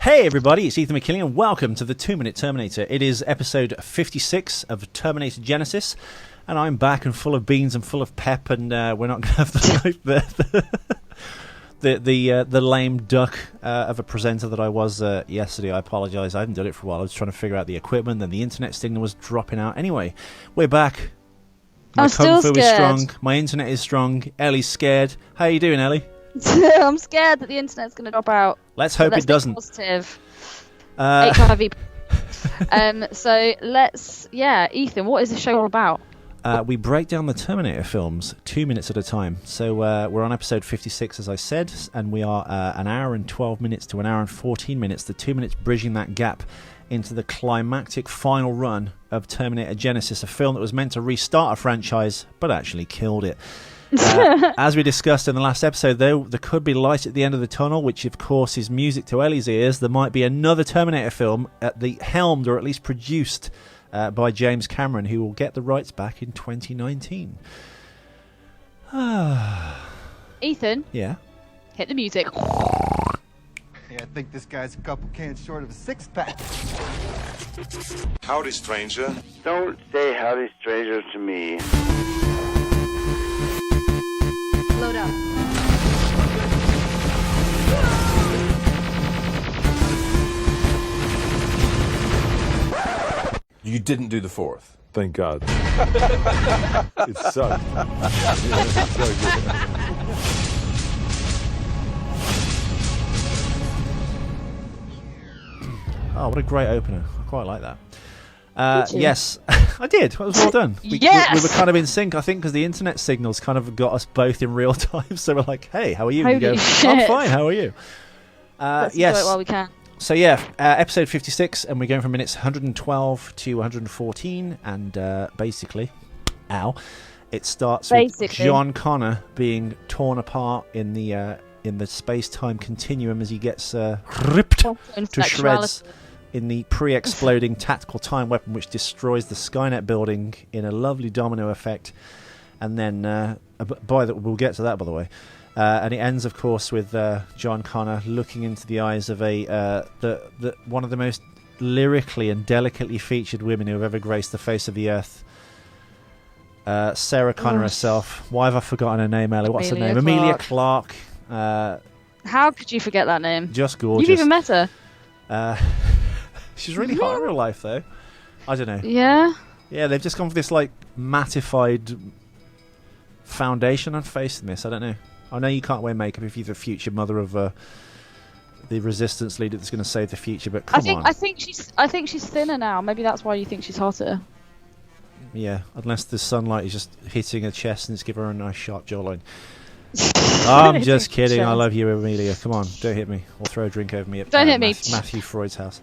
Hey everybody, it's Ethan McKinley and welcome to the 2-Minute Terminator. It is episode 56 of Terminator Genesis, and I'm back and full of beans and full of pep, and we're not going to have the lame duck of a presenter that I was yesterday. I apologise, I haven't done it for a while. I was trying to figure out the equipment, then the internet signal was dropping out. Anyway, we're back. My kung fu is strong, my internet is strong, Ellie's scared. How you doing, Ellie? I'm scared that the internet's going to drop out. Let's hope it doesn't. Positive. HIV. So let's, Ethan, what is the show all about? We break down the Terminator films 2 minutes at a time. So we're on episode 56, as I said, and we are an hour and 12 minutes to an hour and 14 minutes. The 2 minutes bridging that gap into the climactic final run of Terminator Genesis, a film that was meant to restart a franchise, but actually killed it. As we discussed in the last episode, though, there could be light at the end of the tunnel, which of course is music to Ellie's ears. There might be another Terminator film at the helmed, or at least produced, by James Cameron, who will get the rights back in 2019. Ethan? Yeah? Hit the music. Yeah, I think this guy's a couple cans short of a six-pack. Howdy, stranger. Don't say howdy, stranger, to me. Load up. You didn't do the fourth. Thank God. It sucked. Oh, what a great opener. I quite like that. Yes, I did. It was well done. We were kind of in sync, I think, because the internet signals kind of got us both in real time. So we're like, hey, how are you? And you go, I'm fine, how are you? Let's enjoy it while we can. So yeah, episode 56, and we're going from minutes 112 to 114, and basically, it starts with John Connor being torn apart in the space-time continuum as he gets ripped to shreds in the pre-exploding tactical time weapon, which destroys the Skynet building in a lovely domino effect. And then, we'll get to that, by the way. And it ends, of course, with John Connor looking into the eyes of one of the most lyrically and delicately featured women who have ever graced the face of the earth. Sarah Connor herself. Why have I forgotten her name, Ellie? What's her name? Emilia Clarke. How could you forget that name? Just gorgeous. You've even met her. She's really hot in real life, though. I don't know. Yeah? Yeah, they've just gone for this, like, mattified foundation on face in this. I don't know. I know you can't wear makeup if you're the future mother of the resistance leader that's going to save the future, but come on. I think she's thinner now. Maybe that's why you think she's hotter. Yeah, unless the sunlight is just hitting her chest and it's giving her a nice sharp jawline. I'm just kidding. I love you, Emilia. Come on, don't hit me. Or throw a drink over me at Matthew Freud's house.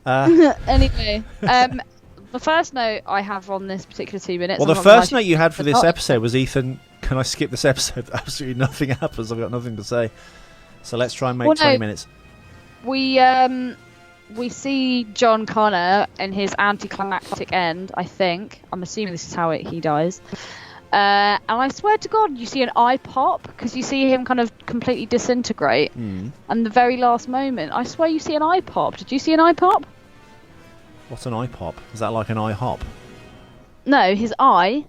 Anyway, the first note I have on this particular 2 minutes... Well, the first note you had for this episode was, Ethan, can I skip this episode? Absolutely nothing happens. I've got nothing to say. So let's try and make 20 minutes. We see John Connor and his anticlimactic end, I think. I'm assuming this is how he dies. And I swear to God, you see an eye pop, because you see him kind of completely disintegrate. And the very last moment, I swear you see an eye pop. Did you see an eye pop? What's an eye pop? Is that like an eye hop? No, his eye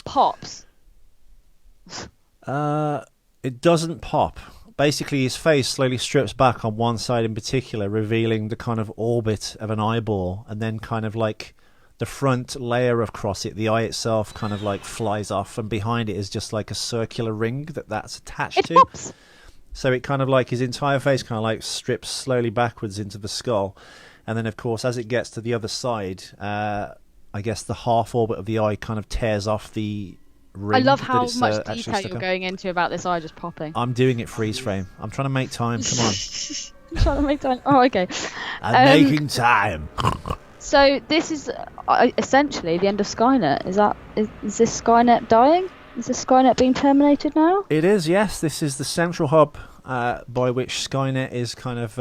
pops. It doesn't pop. Basically, his face slowly strips back on one side in particular, revealing the kind of orbit of an eyeball, and then kind of like the front layer across it, the eye itself kind of like flies off, and behind it is just like a circular ring that's attached to. Pops. So it kind of like his entire face kind of like strips slowly backwards into the skull. And then, of course, as it gets to the other side, I guess the half orbit of the eye kind of tears off the ring. I love how much detail you're going into about this eye just popping. I'm doing it freeze frame. I'm trying to make time. Come on. I'm trying to make time. Oh, okay. I'm making time. So this is essentially the end of Skynet. Is this Skynet dying? Is this Skynet being terminated now? It is, yes. This is the central hub by which Skynet is kind of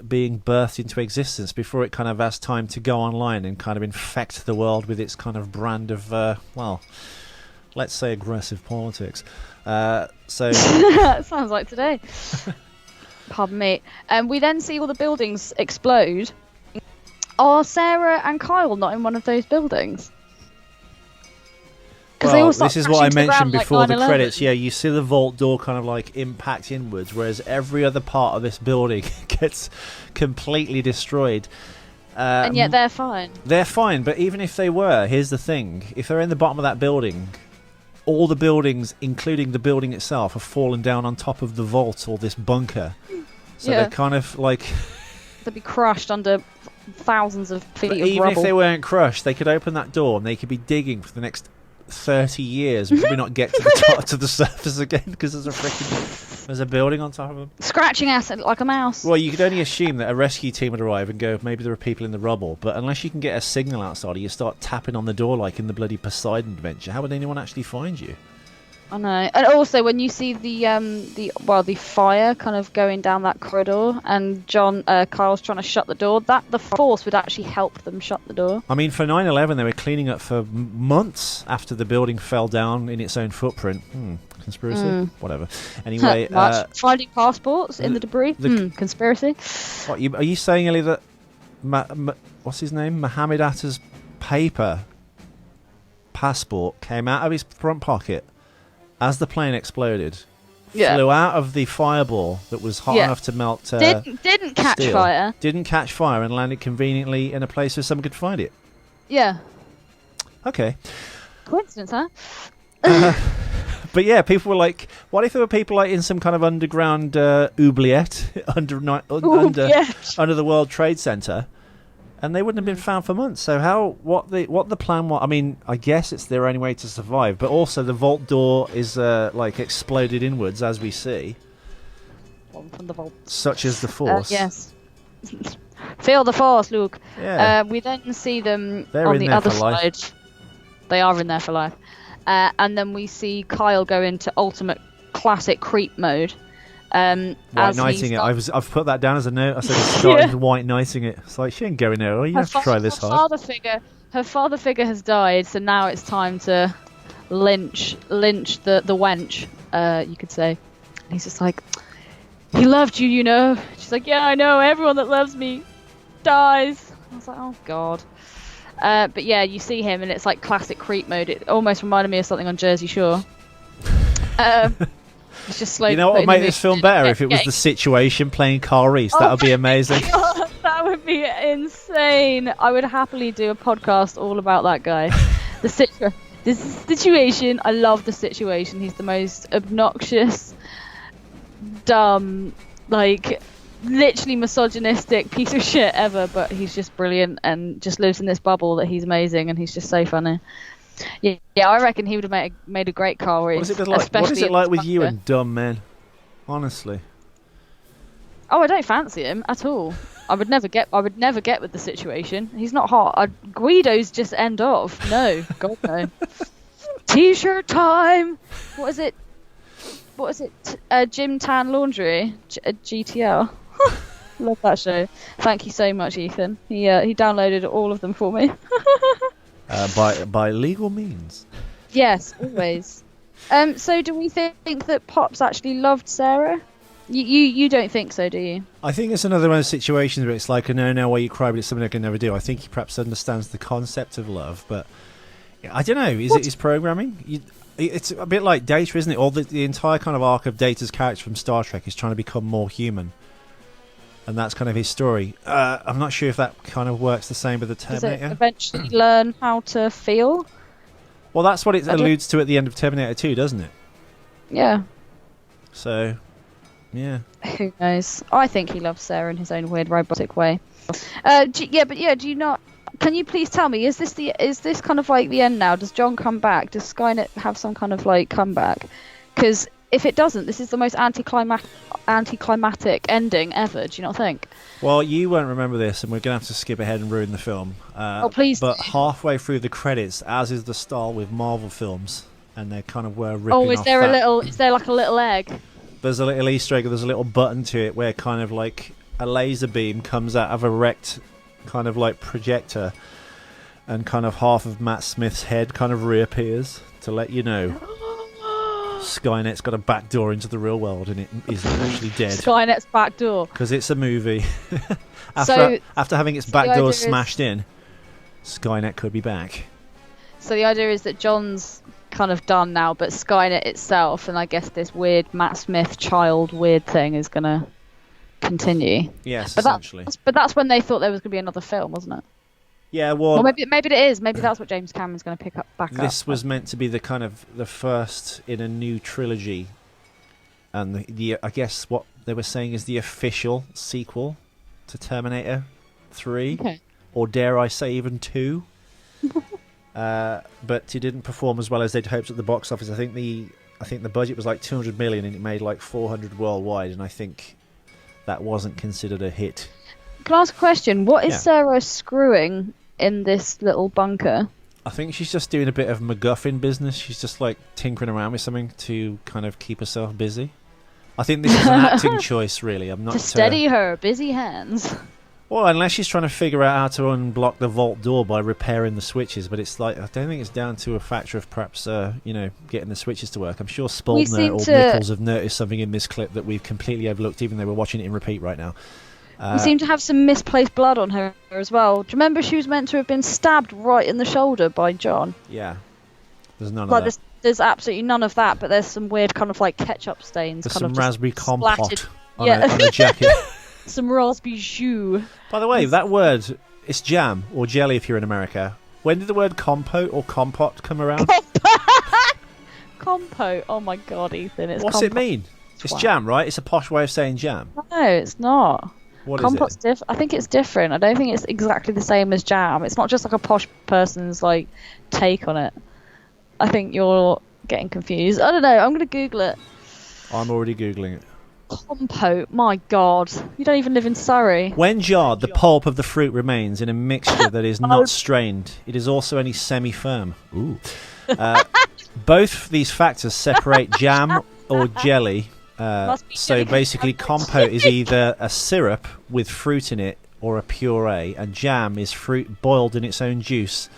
being birthed into existence before it kind of has time to go online and kind of infect the world with its kind of brand of, let's say aggressive politics. Sounds like today. Pardon me. And we then see all the buildings explode. Are Sarah and Kyle not in one of those buildings? Well, this is what I mentioned before the credits. Yeah, you see the vault door kind of like impact inwards, whereas every other part of this building gets completely destroyed. And yet they're fine. They're fine, but even if they were, here's the thing. If they're in the bottom of that building, all the buildings, including the building itself, have fallen down on top of the vault or this bunker. So they're kind of like... They'd be crushed under thousands of feet of even rubble. If they weren't crushed, they could open that door and they could be digging for the next 30 years and probably not get to the top to the surface again because there's a building on top of them. Scratching ass like a mouse. Well, you could only assume that a rescue team would arrive and go, maybe there are people in the rubble, but unless you can get a signal outside or you start tapping on the door like in the bloody Poseidon adventure, how would anyone actually find you? I know. And also when you see the fire kind of going down that corridor and Kyle's trying to shut the door, the force would actually help them shut the door. I mean, for 9/11 they were cleaning up for months after the building fell down in its own footprint. Conspiracy? Whatever. Anyway, finding passports in the debris? Conspiracy. What, are you saying, Ellie, that what's his name? Mohammed Atta's passport came out of his front pocket as the plane exploded, flew out of the fireball that was hot enough to melt didn't catch steel, fire. Didn't catch fire and landed conveniently in a place where someone could find it. Yeah. Okay. Coincidence, huh? But yeah, people were like, what if there were people like in some kind of underground oubliette under the World Trade Center, and they wouldn't have been found for months. So what the plan was? I mean, I guess it's their only way to survive. But also, the vault door is like exploded inwards, as we see. From the vault. Such as the Force. Yes. Feel the Force, Luke. Yeah. We then see them They're on in the there other for life. side. They are in there for life. And then we see Kyle go into ultimate classic creep mode. White knighting it. I've put that down as a note. I said it's starting white knighting it. It's like, she ain't going there. You have to try this hard. Her father figure has died, so now it's time to lynch the wench, you could say. And he's just like, he loved you, you know. She's like, yeah, I know. Everyone that loves me dies. I was like, oh god. But yeah, you see him, and it's like classic creep mode. It almost reminded me of something on Jersey Shore. It's just slowly. You know what would make this film better if it was The Situation playing Carl Reese. That would be amazing. God, that would be insane. I would happily do a podcast all about that guy. The Situation. I love The Situation. He's the most obnoxious, dumb, like literally misogynistic piece of shit ever. But he's just brilliant and just lives in this bubble that he's amazing and he's just so funny. Yeah, I reckon he would have made a great Carl Reese. What is it like with you and dumb men? Honestly. Oh, I don't fancy him at all. I would never get with The Situation. He's not hot. Guido's just end off. No, God no. T-shirt time. What is it? Gym Tan Laundry. GTL. Love that show. Thank you so much, Ethan. He downloaded all of them for me. By legal means. Yes, always. So do we think that Pops actually loved Sarah? You don't think so, do you? I think it's another one of those situations where it's like, I know now why you cry, but it's something I can never do. I think he perhaps understands the concept of love, but I don't know. Is it his programming? It's a bit like Data, isn't it? All the entire kind of arc of Data's character from Star Trek is trying to become more human. And that's kind of his story. I'm not sure if that kind of works the same with the Terminator. Does it eventually learn how to feel? Well, that's what it alludes to at the end of Terminator 2, doesn't it? Yeah. So, yeah. Who knows? I think he loves Sarah in his own weird robotic way. Do you not? Can you please tell me? Is this kind of like the end now? Does John come back? Does Skynet have some kind of like comeback? Because if it doesn't, this is the most anticlimactic ending ever. Do you not think? Well, you won't remember this, and we're going to have to skip ahead and ruin the film. Please. But halfway through the credits, as is the style with Marvel films, and they kind of were ripping off is there like a little egg? There's a little Easter egg. There's a little button to it where kind of like a laser beam comes out of a wrecked kind of like projector, and kind of half of Matt Smith's head kind of reappears to let you know. Skynet's got a back door into the real world and it isn't actually dead. Skynet's back door. Because it's a movie. After having its back door smashed in, Skynet could be back. So the idea is that John's kind of done now, but Skynet itself, and I guess this weird Matt Smith child weird thing is going to continue. Yes, but essentially. But that's when they thought there was going to be another film, wasn't it? Yeah, well... Or maybe it is. Maybe that's what James Cameron's going to pick up back up. This was meant to be the kind of the first in a new trilogy. And the I guess what they were saying is the official sequel to Terminator 3. Okay. Or dare I say even 2. But it didn't perform as well as they'd hoped at the box office. I think the budget was like 200 million and it made like 400 worldwide, and I think that wasn't considered a hit. Can I ask a question? What is Sarah screwing in this little bunker? I think she's just doing a bit of MacGuffin business. She's just like tinkering around with something to kind of keep herself busy. I think this is an acting choice, really. I'm not to steady her busy hands. Well, unless she's trying to figure out how to unblock the vault door by repairing the switches, but it's like I don't think it's down to a factor of perhaps getting the switches to work. I'm sure Spaldner or Nichols have noticed something in this clip that we've completely overlooked, even though we're watching it in repeat right now. We seem to have some misplaced blood on her as well. Do you remember she was meant to have been stabbed right in the shoulder by John? Yeah. There's none of that. There's absolutely none of that, but there's some weird kind of like ketchup stains. There's kind some of raspberry compote on yeah. a jacket. Some raspberry jus. By the way, that word, it's jam or jelly if you're in America. When did the word compote or compote come around? Compote. Oh my god, Ethan. What's it mean? It's jam, right? It's a posh way of saying jam. No, it's not. What Compote's is it? I think it's different. I don't think it's exactly the same as jam. It's not just like a posh person's like take on it. I think you're getting confused. I don't know. I'm going to Google it. I'm already Googling it. Compote. My God. You don't even live in Surrey. When jarred, the pulp of the fruit remains in a mixture that is not strained. It is also only semi-firm. Ooh. Both these factors separate jam or jelly. So basically, compote is either a syrup with fruit in it or a puree, and jam is fruit boiled in its own juice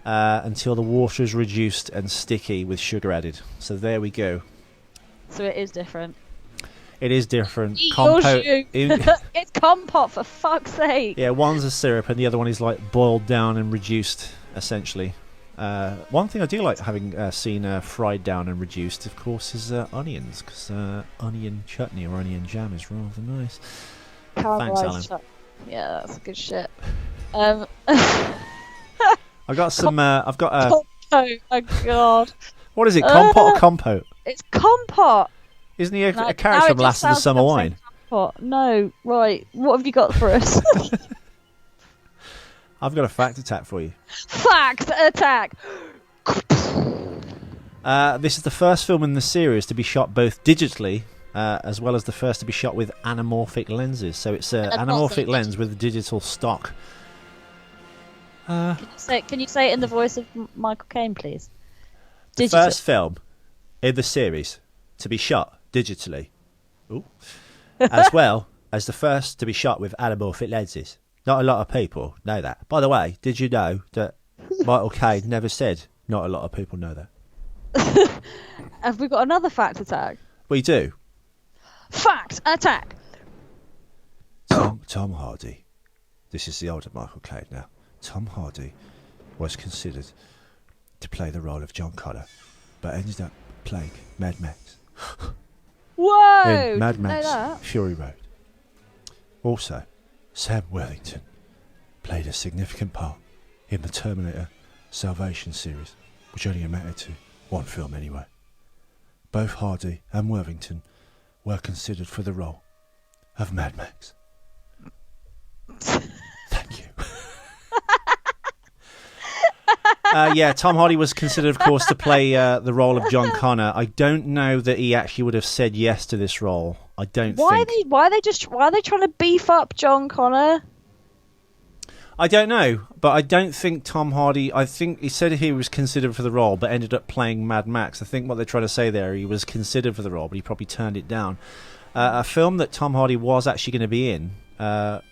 until the water is reduced and sticky with sugar added. So there we go. So it is different. It is different. Compote. It's compote, for fuck's sake. Yeah, one's a syrup and the other one is like boiled down and reduced, essentially. One thing I do like having seen fried down and reduced, of course, is onions, because onion chutney or onion jam is rather nice. Thanks, Alan. Yeah, that's good shit. I've got some. I've got a. Compote. Oh God. What is it? Compote or compote? It's compote. Isn't he a character from Last of the Summer Wine? No, right. What have you got for us? I've got a fact attack for you. Fact attack! This is the first film in the series to be shot both digitally as well as the first to be shot with anamorphic lenses. So it's an anamorphic lens with a digital stock. Can you say it in the voice of Michael Caine, please? The first film in the series to be shot digitally. Ooh. As well as the first to be shot with anamorphic lenses. Not a lot of people know that. By the way, did you know that Michael Caine never said not a lot of people know that? Have we got another fact attack? We do. Fact attack! Tom Hardy. This is the older Michael Caine now. Tom Hardy was considered to play the role of John Connor, but ended up playing Mad Max. Whoa! In Mad Max Fury Road. Also, Sam Worthington played a significant part in the Terminator Salvation series, which only amounted to one film anyway. Both Hardy and Worthington were considered for the role of Mad Max. Thank you. Tom Hardy was considered, of course, to play the role of John Connor. I don't know that he actually would have said yes to this role. I don't think. Why are they trying to beef up John Connor? I don't know, but I don't think Tom Hardy. I think he said he was considered for the role, but ended up playing Mad Max. I think what they're trying to say there, he was considered for the role, but he probably turned it down. A film that Tom Hardy was actually going to be in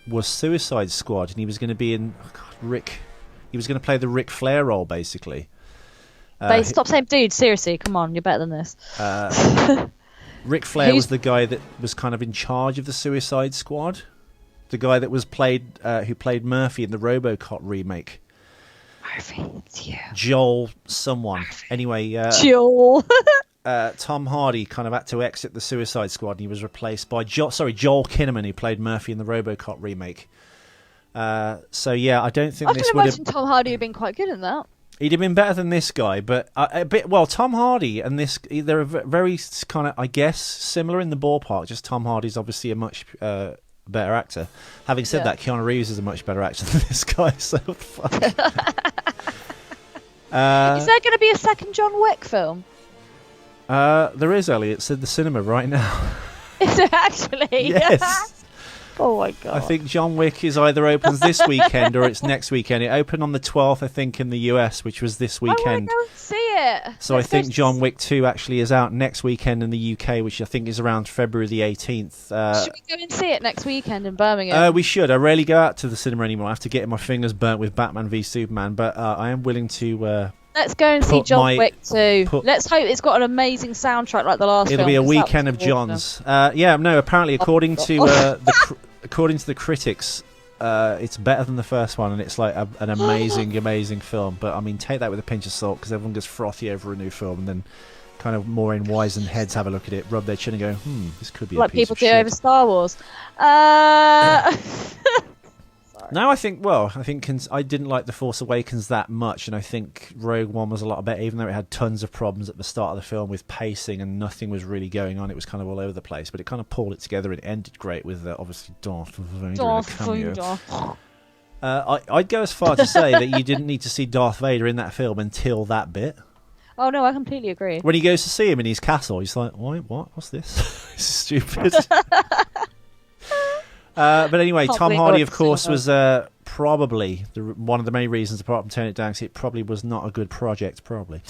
was Suicide Squad, and he was going to be in Rick. He was going to play the Ric Flair role, basically. Stop saying dude, seriously, come on, you're better than this. Ric Flair was the guy that was kind of in charge of the Suicide Squad. The guy that was who played Murphy in the RoboCop remake. Murphy, it's you. Joel someone. Anyway, Joel. Tom Hardy kind of had to exit the Suicide Squad, and he was replaced by Joel Kinnaman, who played Murphy in the RoboCop remake. So yeah, I don't think I can imagine Tom Hardy had been quite good in that. He'd have been better than this guy, but Tom Hardy and this, they're very kind of, I guess, similar in the ballpark. Just Tom Hardy's obviously a much better actor. Having said that, Keanu Reeves is a much better actor than this guy. So what the fuck? Is there going to be a second John Wick film? There is, Elliot. It's at the cinema right now. Is it actually? Yes. Oh my god! I think John Wick either opens this weekend or it's next weekend. It opened on the 12th, I think, in the US, which was this weekend. I want to go and see it. So I think John Wick 2 actually is out next weekend in the UK, which I think is around February the 18th. Should we go and see it next weekend in Birmingham? We should. I rarely go out to the cinema anymore. I have to get my fingers burnt with Batman v Superman, but I am willing to... Let's go and see John Wick 2. Let's hope it's got an amazing soundtrack like the last film. It'll be a weekend of Johns. Apparently, according to the critics, it's better than the first one, and it's like an amazing film. But I mean, take that with a pinch of salt, because everyone gets frothy over a new film, and then kind of more enwizened heads have a look at it, rub their chin, and go, this could be like a piece people of do shit. over Star Wars. No, I think I didn't like The Force Awakens that much, and I think Rogue One was a lot better, even though it had tons of problems at the start of the film with pacing and nothing was really going on. It was kind of all over the place, but it kind of pulled it together and it ended great with obviously Darth Vader in a cameo. I'd go as far to say that you didn't need to see Darth Vader in that film until that bit. Oh no, I completely agree. When he goes to see him in his castle, he's like, what's this? This is stupid. But anyway, Tom Hardy, of course, was probably one of the main reasons, apart from turning it down, because it probably was not a good project, probably.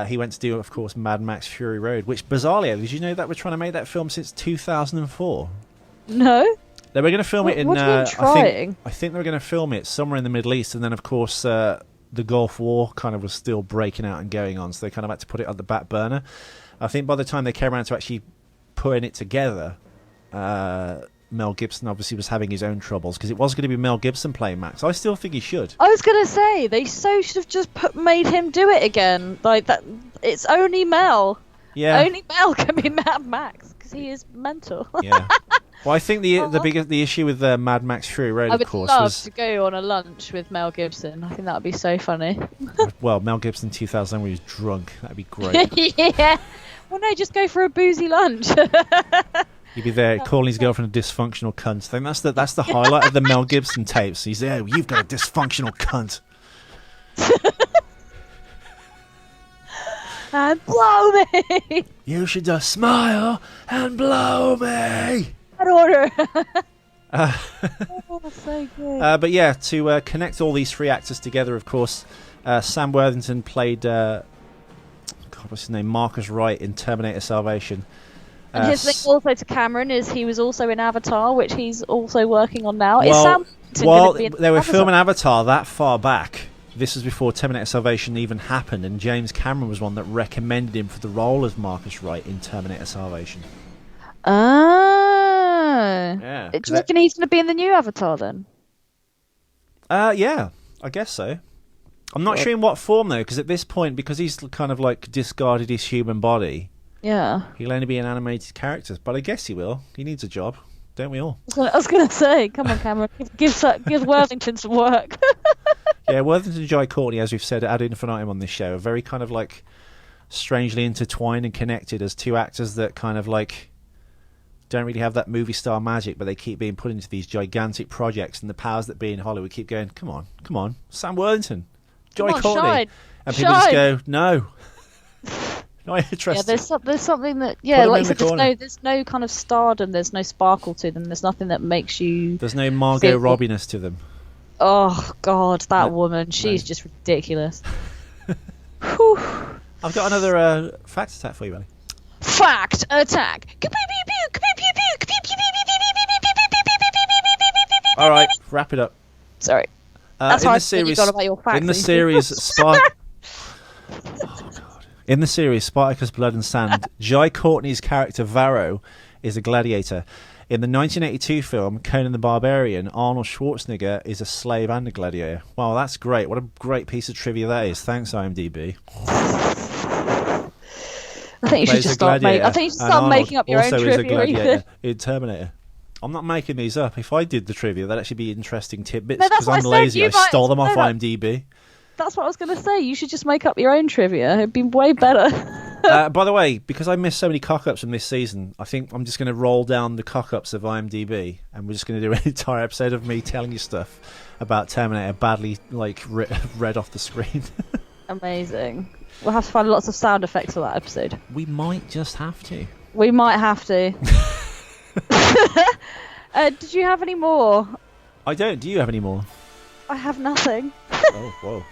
He went to do, of course, Mad Max Fury Road, which, bizarrely, did you know that we're trying to make that film since 2004? No. They were going to film it in... What do you mean trying? I think they were going to film it somewhere in the Middle East, and then, of course, the Gulf War kind of was still breaking out and going on, so they kind of had to put it on the back burner. I think by the time they came around to actually putting it together... Mel Gibson obviously was having his own troubles, because it was going to be Mel Gibson playing Max. I still think he should. I was going to say, they should have just made him do it again. Like that, it's only Mel. Yeah. Only Mel can be Mad Max, because he is mental. Yeah. Well, I think the issue with Mad Max Fury Road, of course, I would love to go on a lunch with Mel Gibson. I think that would be so funny. Well, Mel Gibson 2000 when he was drunk. That'd be great. Yeah. Well, no, just go for a boozy lunch. He'd be there calling his girlfriend a dysfunctional cunt. I think that's the highlight of the Mel Gibson tapes. He's there, you've got a dysfunctional cunt. And blow me! You should just smile and blow me! An order! Oh, so good. But yeah, to connect all these three actors together, of course, Sam Worthington played, what's his name, Marcus Wright in Terminator Salvation. And his link also to Cameron is he was also in Avatar, which he's also working on now. They were filming Avatar that far back. This was before Terminator Salvation even happened, and James Cameron was one that recommended him for the role of Marcus Wright in Terminator Salvation. Ah. Yeah. Do you reckon he's going to be in the new Avatar then? Yeah, I guess so. I'm not sure in what form though, because at this point, because he's kind of like discarded his human body. Yeah. He'll only be an animated character, but I guess he will. He needs a job, don't we all? I was going to say, come on, Cameron, give Worthington some work. Yeah, Worthington and Joy Courtney, as we've said ad infinitum on this show, are very kind of like strangely intertwined and connected as two actors that kind of like don't really have that movie star magic, but they keep being put into these gigantic projects, and the powers that be in Hollywood keep going, come on, Sam Worthington, Joy Courtney. Shine. And people just go, no. Not interested. Yeah, there's something that like you said, there's no kind of stardom, there's no sparkle to them, there's nothing that makes you. There's no Margot Robbie-ness to them. Oh God, that woman, she's just ridiculous. Whew. I've got another fact attack for you, Ellie. Fact attack. All right, wrap it up. Sorry. That's how I forgot about your facts. In the series In the series Spartacus, Blood and Sand, Jai Courtney's character Varro is a gladiator. In the 1982 film Conan the Barbarian, Arnold Schwarzenegger is a slave and a gladiator. Wow, that's great. What a great piece of trivia that is. Thanks, IMDb. I think you should just start making up your own trivia. Also is a gladiator in Terminator. I'm not making these up. If I did the trivia, that'd actually be interesting tidbits because I'm lazy. I stole them off IMDb. That's what I was going to say. You should just make up your own trivia. It'd be way better. By the way, because I missed so many cock-ups from this season, I think I'm just going to roll down the cock-ups of IMDb, and we're just going to do an entire episode of me telling you stuff about Terminator badly read off the screen. Amazing. We'll have to find lots of sound effects for that episode. We might just have to. We might have to. Did you have any more? I don't. Do you have any more? I have nothing. Oh, whoa.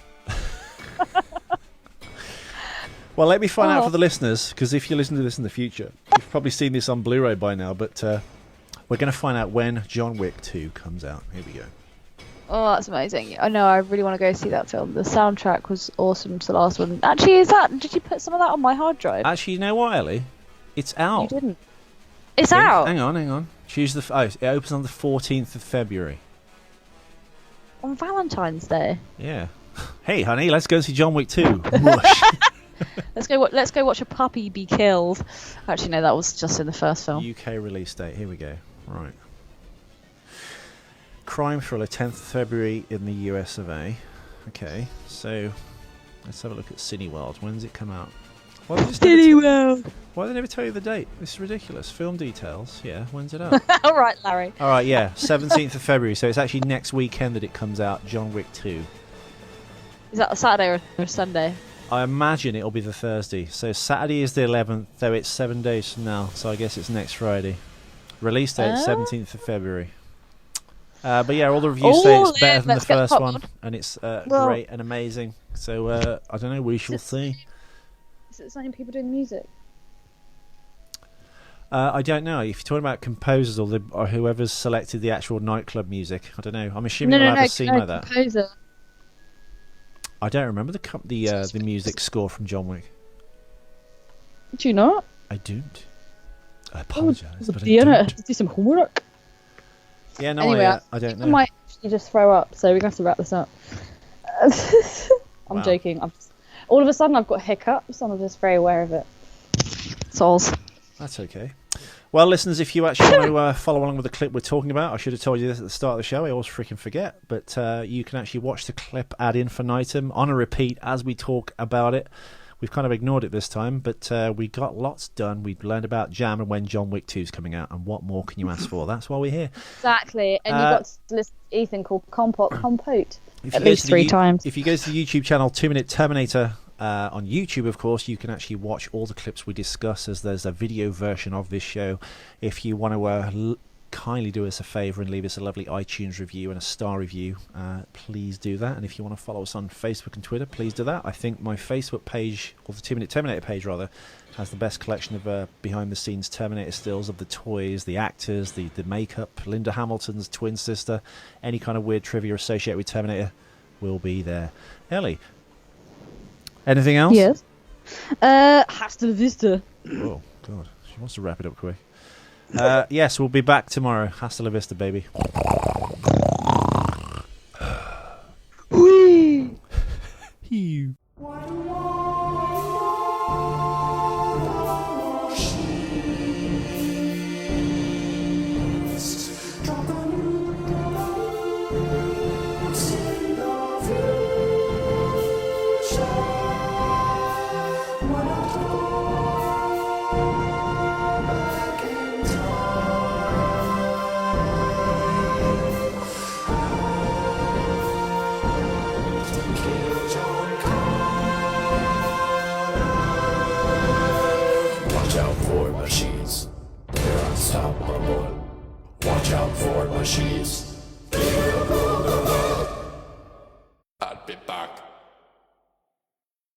Well, let me find out for the listeners, because if you listen to this in the future, you've probably seen this on Blu-ray by now, but we're going to find out when John Wick 2 comes out. Here we go. Oh, that's amazing. I know, I really want to go see that film. The soundtrack was awesome to the last one. Actually, did you put some of that on my hard drive? Actually, you know what, Ellie? It's out. You didn't. It's out? Hang on. It opens on the 14th of February. On Valentine's Day? Yeah. Hey, honey, let's go see John Wick 2. Whoosh. Let's go watch a puppy be killed. Actually, no, that was just in the first film. UK release date. Here we go. Right. Crime thriller, 10th of February in the US of A. Okay, so let's have a look at Cineworld. When does it come out? Cineworld. Why do they never tell you the date? This is ridiculous. Film details. Yeah, when's it out? All right, Larry. All right, yeah, 17th of February. So it's actually next weekend that it comes out. John Wick 2. Is that a Saturday or a Sunday? I imagine it'll be the Thursday. So Saturday is the 11th, though it's 7 days from now. So I guess it's next Friday. Release date 17th of February. But yeah, all the reviews say it's better than the first one, and it's great and amazing. So I don't know. We shall see. Is it the same people doing the music? I don't know. If you're talking about composers or whoever's selected the actual nightclub music, I don't know. I'm assuming they'll have a scene like that. Composer. I don't remember the music score from John Wick. Do you not? I don't. I apologise, but I don't. Do some homework. Yeah, no, anyway, I don't know. I might actually just throw up, so we're going to have to wrap this up. I'm joking. All of a sudden I've got hiccups, and I'm just very aware of it. Sols. That's okay. Well, listeners, if you actually want to follow along with the clip we're talking about, I should have told you this at the start of the show. I always freaking forget. But you can actually watch the clip ad infinitum on a repeat as we talk about it. We've kind of ignored it this time, but we got lots done. We've learned about Jam and when John Wick 2 is coming out, and what more can you ask for? That's why we're here. Exactly. And you got to listen to Ethan called compote at least 3 times. If you go to the YouTube channel 2 Minute Terminator on YouTube, of course, you can actually watch all the clips we discuss, as there's a video version of this show. If you want to kindly do us a favour and leave us a lovely iTunes review and a star review, please do that. And if you want to follow us on Facebook and Twitter, please do that. I think my Facebook page, or the 2 Minute Terminator page rather, has the best collection of behind the scenes Terminator stills of the toys, the actors, the makeup. Linda Hamilton's twin sister, any kind of weird trivia associated with Terminator will be there. Ellie, anything else? Yes. Hasta la vista. Oh God, she wants to wrap it up quick. Yes, we'll be back tomorrow. Hasta la vista, baby. Whee! Watch out for machines.